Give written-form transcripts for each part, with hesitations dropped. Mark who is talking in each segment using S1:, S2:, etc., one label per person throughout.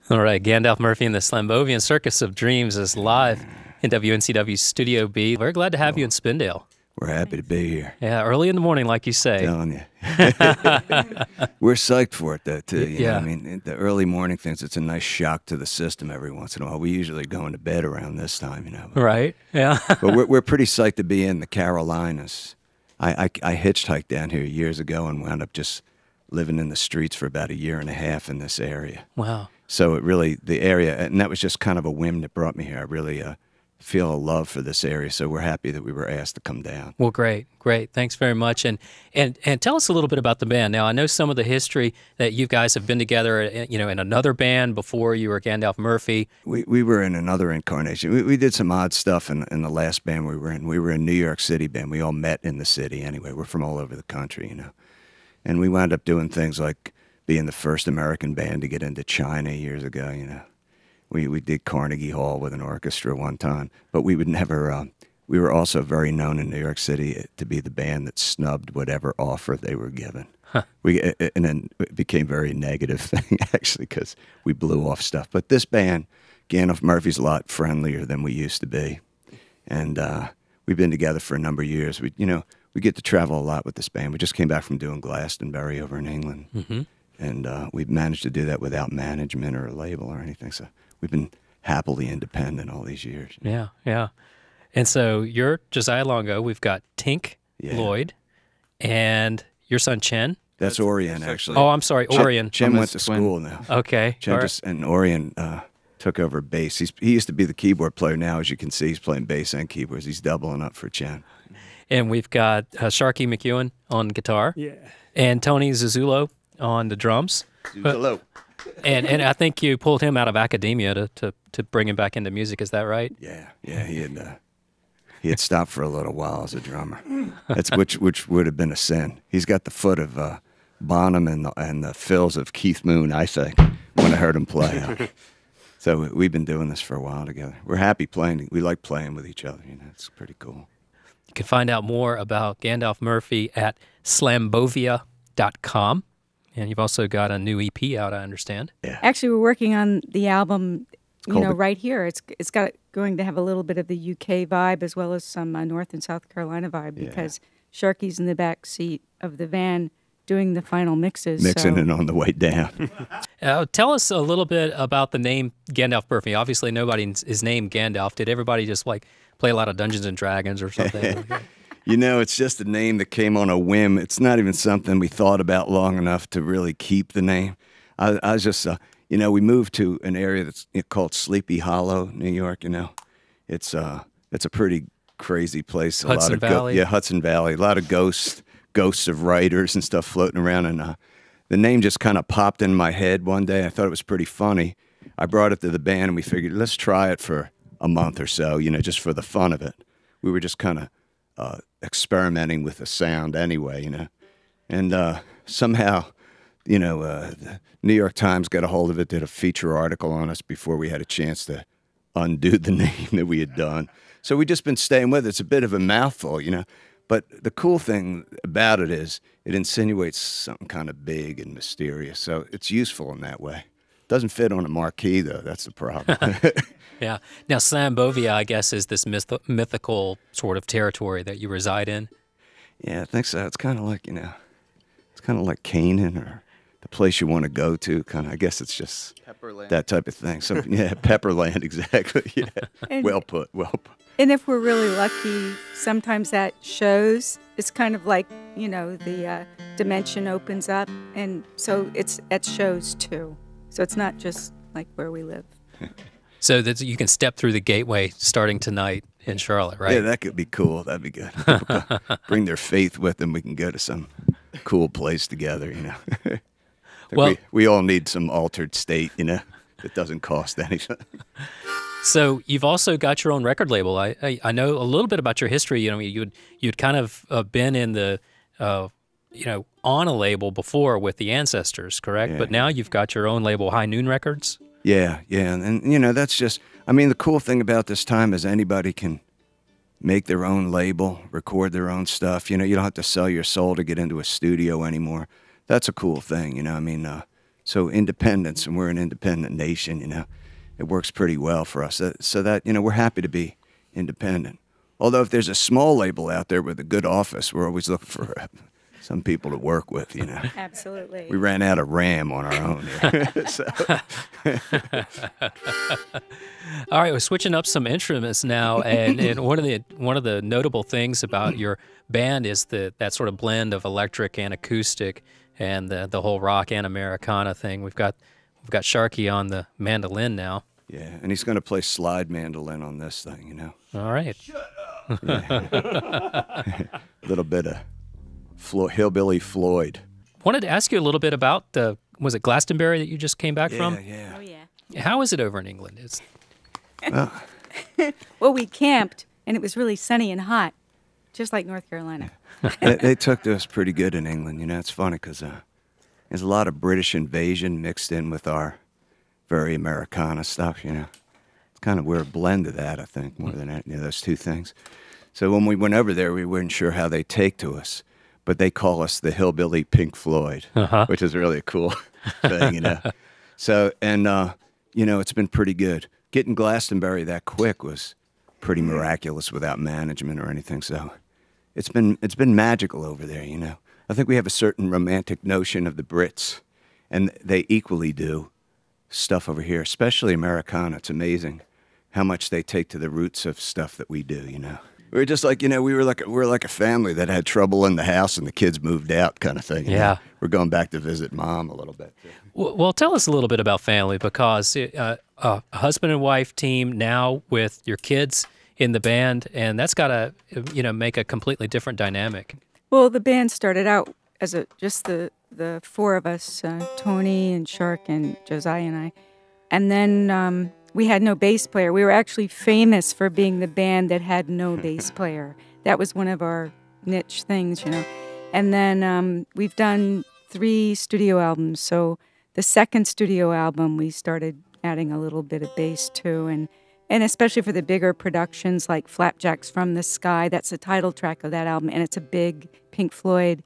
S1: All right, Gandalf Murphy and the Slambovian Circus of Dreams is live in WNCW Studio B. Very glad to have you in Spindale.
S2: We're happy to be here.
S1: Yeah, early in the morning, like you say.
S2: Telling you. We're psyched for it, though, too. You know? I mean, the early morning things, it's a nice shock to the system every once in a while. We usually go into bed around this time, you know.
S1: Right, yeah.
S2: But we're pretty psyched to be in the Carolinas. I hitchhiked down here years ago and wound up just living in the streets for about a year and a half in this area.
S1: Wow.
S2: So it really, the area, and that was just kind of a whim that brought me here. I really feel a love for this area, so we're happy that we were asked to come down.
S1: Well, great. Thanks very much. And tell us a little bit about the band. Now, I know some of the history that you guys have been together, you know, in another band before you were Gandalf Murphy.
S2: We were in another incarnation. We did some odd stuff in the last band we were in. We were a New York City band. We all met in the city anyway. We're from all over the country, you know. And we wound up doing things like being the first American band to get into China years ago, you know. We did Carnegie Hall with an orchestra one time, but we would never, we were also very known in New York City to be the band that snubbed whatever offer they were given. Huh. And then it became a very negative thing, actually, because we blew off stuff. But this band, Gandalf Murphy's a lot friendlier than we used to be. And we've been together for a number of years. We get to travel a lot with this band. We just came back from doing Glastonbury over in England. Mm-hmm. And we've managed to do that without management or a label or anything. So we've been happily independent all these years.
S1: Yeah, yeah. And so you're Josiah Longo. We've got Tink Lloyd and your son Chen.
S2: That's Orion, actually.
S1: Oh, I'm sorry, Orion.
S2: Chen went to school now.
S1: Okay.
S2: And Orion took over bass. He used to be the keyboard player. Now, as you can see, he's playing bass and keyboards. He's doubling up for Chen.
S1: And we've got Sharky McEwen on guitar. Yeah. And Tony Zazzulo on the drums.
S2: Hello.
S1: And I think you pulled him out of academia to bring him back into music. Is that right?
S2: Yeah. He had stopped for a little while as a drummer. That's which would have been a sin. He's got the foot of Bonham and the fills of Keith Moon, I think, when I heard him play. So we've been doing this for a while together. We're happy playing. We like playing with each other. You know, it's pretty cool.
S1: You can find out more about Gandalf Murphy at slambovia.com. And you've also got a new EP out, I understand.
S3: Yeah. Actually, we're working on the album, right here. It's going to have a little bit of the UK vibe as well as some North and South Carolina vibe because Sharky's in the back seat of the van doing the final mixes.
S2: Mixing it on the way down.
S1: Tell us a little bit about the name Gandalf Murphy. Obviously, nobody is named Gandalf. Did everybody just play a lot of Dungeons and Dragons or something?
S2: You know, it's just a name that came on a whim. It's not even something we thought about long enough to really keep the name. I was just, we moved to an area that's called Sleepy Hollow, New York. You know, it's a pretty crazy place.
S1: Hudson Valley.
S2: Hudson Valley. A lot of ghosts of writers and stuff floating around. And the name just kind of popped in my head one day. I thought it was pretty funny. I brought it to the band, and we figured, let's try it for a month or so, just for the fun of it. We were just kind of experimenting with the sound anyway, and somehow, the New York Times got a hold of it, did a feature article on us before we had a chance to undo the name that we had done. So we've just been staying with it. It's a bit of a mouthful, but the cool thing about it is it insinuates something kind of big and mysterious, so it's useful in that way. Doesn't fit on a marquee, though. That's the problem.
S1: Yeah. Now, Slambovia, I guess, is this mythical sort of territory that you reside in.
S2: Yeah, I think so. It's kind of like, it's kind of like Canaan or the place you want to go to. I guess it's just
S4: Pepperland.
S2: That type of thing. So, yeah, Pepperland, exactly. Yeah.
S3: And,
S2: well put.
S3: And if we're really lucky, sometimes that shows. It's kind of like, the dimension opens up. And so it's at shows, too. So it's not just like where we live.
S1: So that you can step through the gateway starting tonight in Charlotte, right?
S2: Yeah, that could be cool. That'd be good. Bring their faith with them. We can go to some cool place together, Well, we all need some altered state, that doesn't cost anything.
S1: So you've also got your own record label. I know a little bit about your history. You'd kind of been in the on a label before with the Ancestors, correct?
S2: Yeah.
S1: But now you've got your own label, High Noon Records.
S2: Yeah, and that's just, the cool thing about this time is anybody can make their own label, record their own stuff. You don't have to sell your soul to get into a studio anymore. That's a cool thing, So independence, and we're an independent nation, you know, it works pretty well for us. So that, you know, we're happy to be independent. Although if there's a small label out there with a good office, we're always looking for some people to work with, you know.
S3: Absolutely.
S2: We ran out of RAM on our own here. So.
S1: All right, we're switching up some instruments now, and one of the notable things about your band is that sort of blend of electric and acoustic, and the whole rock and Americana thing. We've got Sharky on the mandolin now.
S2: Yeah, and he's going to play slide mandolin on this thing, you know.
S1: All right.
S2: Shut up. A little bit of Hillbilly Floyd.
S1: Wanted to ask you a little bit about was it Glastonbury that you just came back from?
S2: Yeah.
S3: Oh, yeah.
S1: How is it over in England?
S3: Well, we camped, and it was really sunny and hot, just like North Carolina.
S2: They took to us pretty good in England. You know, it's funny because there's a lot of British invasion mixed in with our very Americana stuff, you know. It's kind of, we're a blend of that, I think, more than those two things. So when we went over there, we weren't sure how they take to us, but they call us the Hillbilly Pink Floyd, which is really a cool thing, you know. So, and, you know, it's been pretty good. Getting Glastonbury that quick was pretty miraculous without management or anything, so it's been magical over there, you know. I think we have a certain romantic notion of the Brits, and they equally do stuff over here, especially Americana. It's amazing how much they take to the roots of stuff that we do, you know. We were just like, you know, we're like a family that had trouble in the house and the kids moved out kind of thing.
S1: Yeah.
S2: Know? We're going back to visit Mom a little bit.
S1: Well, tell us a little bit about family, because a husband and wife team now with your kids in the band, and that's got to, you know, make a completely different dynamic.
S3: Well, the band started out as just the four of us, Tony and Shark and Josiah and I. And then we had no bass player. We were actually famous for being the band that had no bass player. That was one of our niche things, you know. And then we've done 3 studio albums. So the second studio album, we started adding a little bit of bass too. And especially for the bigger productions like Flapjacks From the Sky, that's the title track of that album. And it's a big Pink Floyd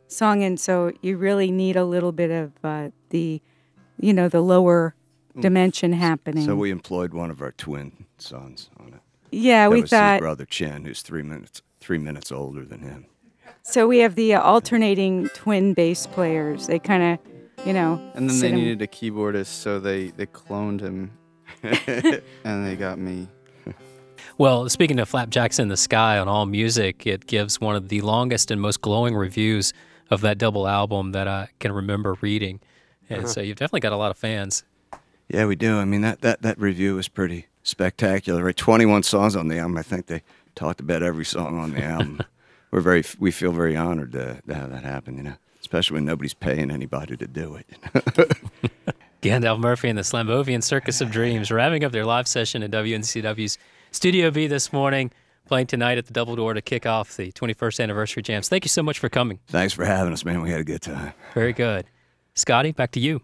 S3: song. And so you really need a little bit of the lower dimension happening.
S2: So we employed one of our twin sons on it.
S3: Yeah, we
S2: was
S3: thought
S2: his brother Chen, who's 3 minutes older than him.
S3: So we have the alternating twin bass players. They kind of, you know.
S4: And then they needed a keyboardist, so they cloned him, and they got me.
S1: Well, speaking of Flapjacks in the Sky on AllMusic, it gives one of the longest and most glowing reviews of that double album that I can remember reading. And so you've definitely got a lot of fans.
S2: Yeah, we do. I mean, that review was pretty spectacular. Right, 21 songs on the album. I think they talked about every song on the album. We feel very honored to have that happen, you know, especially when nobody's paying anybody to do it. You know?
S1: Gandalf Murphy and the Slambovian Circus of Dreams wrapping up their live session at WNCW's Studio B this morning, playing tonight at the Double Door to kick off the 21st anniversary jams. Thank you so much for coming.
S2: Thanks for having us, man. We had a good time.
S1: Very good. Scotty, back to you.